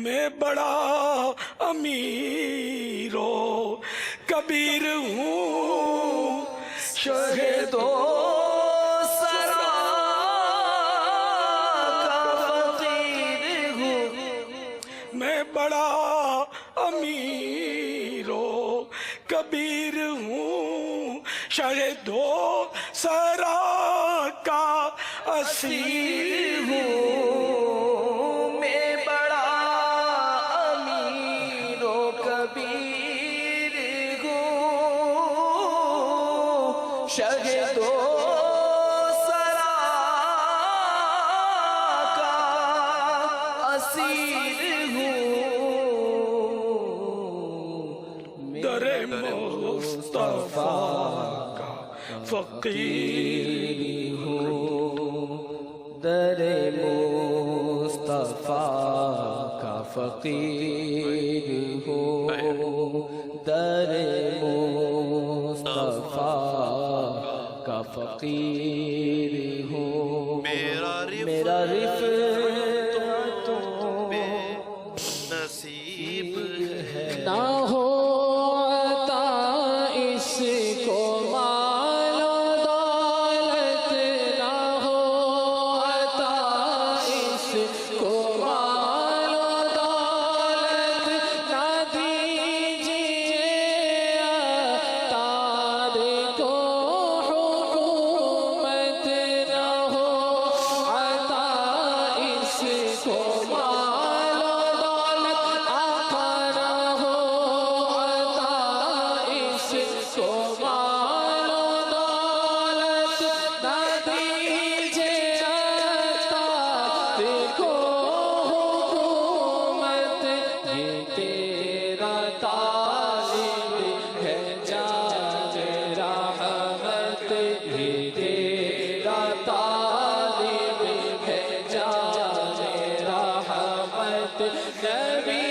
میں بڑا امیر و کبیر ہوں، شہد و سرا کا فقیر ہوں۔ میں بڑا امیر و کبیر ہوں، شہد و سرا کا اسیر ہوں۔ شہد و سرا کا اسیر ہوں، در مصطفیٰ کا فقیر ہوں، در مصطفیٰ کا فقیر ہوں، در مصطفیٰ کا فقیر ہوں۔ میرا رفعت تو بے نصیب ہے، نہ ہو عطا اس کو مال و دولت، نہ ہو عطا اس کو مال و دولت، نہ دیجیے تاج کو حکومت، نہ ہو عطا اس کو مال و دولت، آقا نہ ہو عطا اس کو مال و دولت، نہ دیجیے تاج کو حکومت، یہ تیرا طالب ہے جان رحمت، یہ تیرا طالب ہے جان رحمت، نبی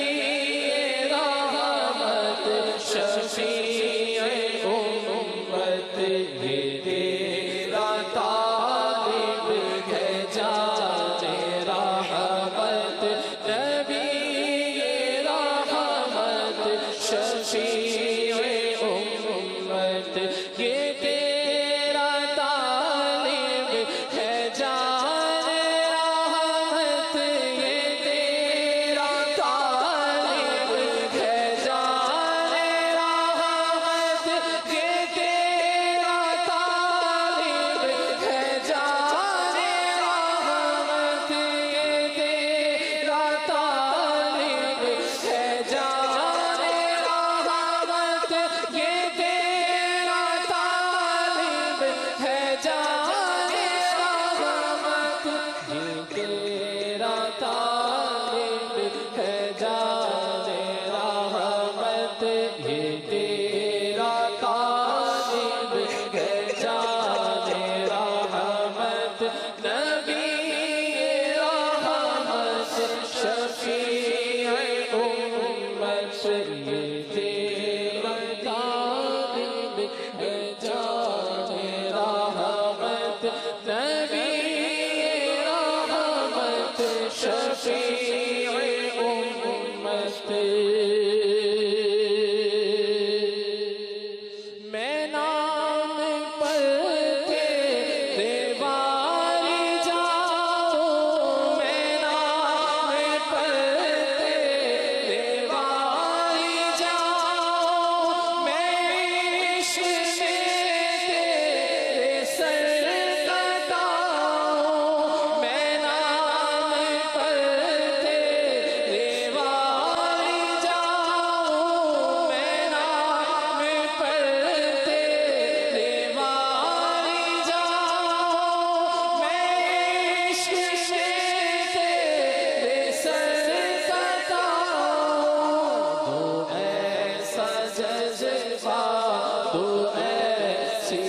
رحمت شفیع امت، یہ تیرا طالب ہے جان رحمت، نبی رحمت شفیع امت، یہ تیرا طالب ہے جان رحمت، یہ تیرا طالب ہے جان رحمت، یہ تیرا طالب ہے جان رحمت، یہ تیرا طالب ہے جان رحمت، یہ تیرا طالب ہے جان رحمت، یہ تیرا طالب ہے جان رحمت، یہ تیرا طالب ہے جان رحمت، نبی رحمت شفیع امت، یہ تیرا طالب ہے جان رحمت، نبی رحمت شفیع امت۔ میں نام پر تیرے واری جاؤں، میں نام پر تیرے واری جاؤں، میں عشق میں تیرے سر کٹاؤں، میں نام پر تیرے واری جاؤں، میں نام پر تیرے واری جاؤں، میں عشق میں تیرے سر کٹاؤں، دو ایسا جذبہ، دو ایسی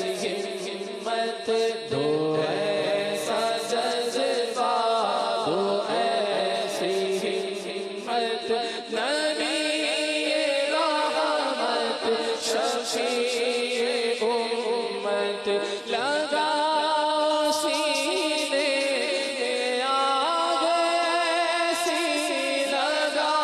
ہمت، دو ایسا جذبہ، دو ایسی ہمت، نبی رحمت شفیع امت، لگا سینے میں آگ ایسی، لگا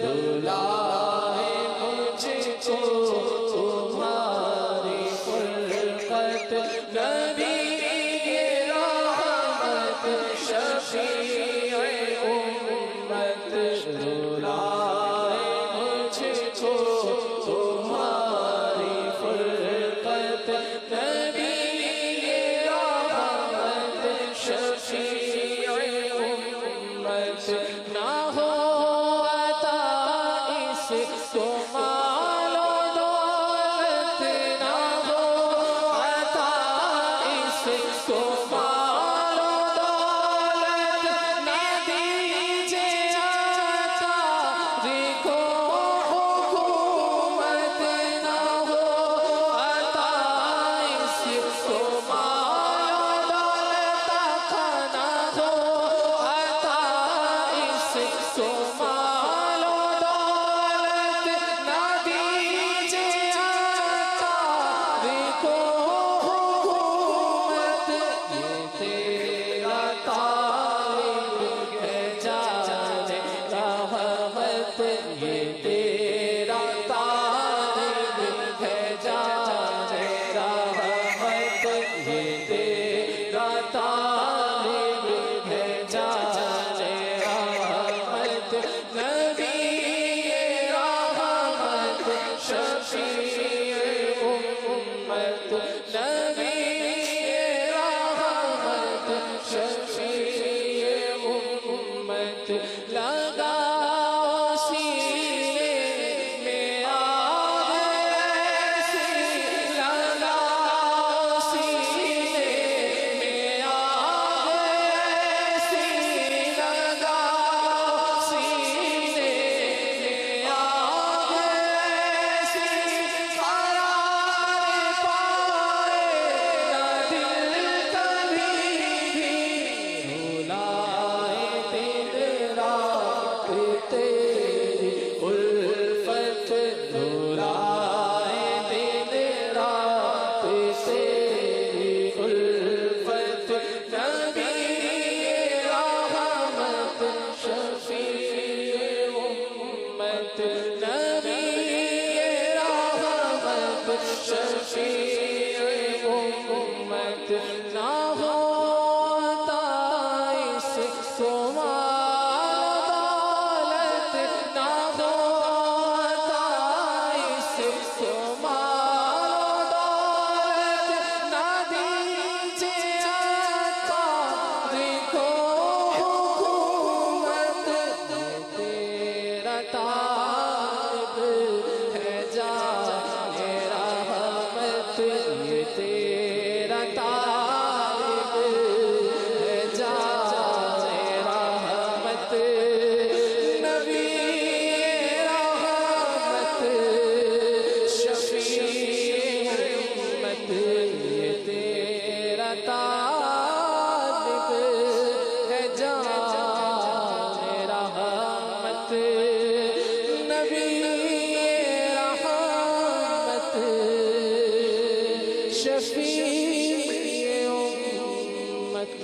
رلائے مجھ کو تمہاری فرقت نبی رحمت شفیع امت رلائے مجھ کو تمہاری فرقت نبی رحمت شفیع امت نہ ہو عطا اس کو مال و دولت نہ ہو عطا اس کو مال و دولت نہ دیجے عطا رکھو حکومت نہ ہو عطا اس کو مال و دولت نہ ہو عطا اس کو مال و دولت نہ دیجے عطا رکھو حکومت یہ تیرا طالب ہے جانے رحمت یہ تیرا طالب ہے جانے رحمت یہ تیرا طالب ہے جانے رحمت نبی رحمت شفیع امت نبی رحمت شفیع امت لگاؤ سینے میں آگ ایسی لگاؤ سینے میں آگ ایسی لگاؤ سینے میں آگ ایسی قرار پائے نہ دل کبھی بھی رلائے دن رات تیری الفت رلائے دن رات تیری الفت نبی رحمت شفیع امت نبی رحمت شفیع امت نہ ہو عطا اس کو مال و دولت نہ ہو عطا اس کو مال و دولت نہ دیجے عطا رکھو حکومت یہ تیرا طالب ہے جانے رحمت یہ تیرا طالب ہے جانے رحمت نبی رحمت شفیع امت یہ تیرا طالب ہے جانے رحمت نبی رحمت شفیع امت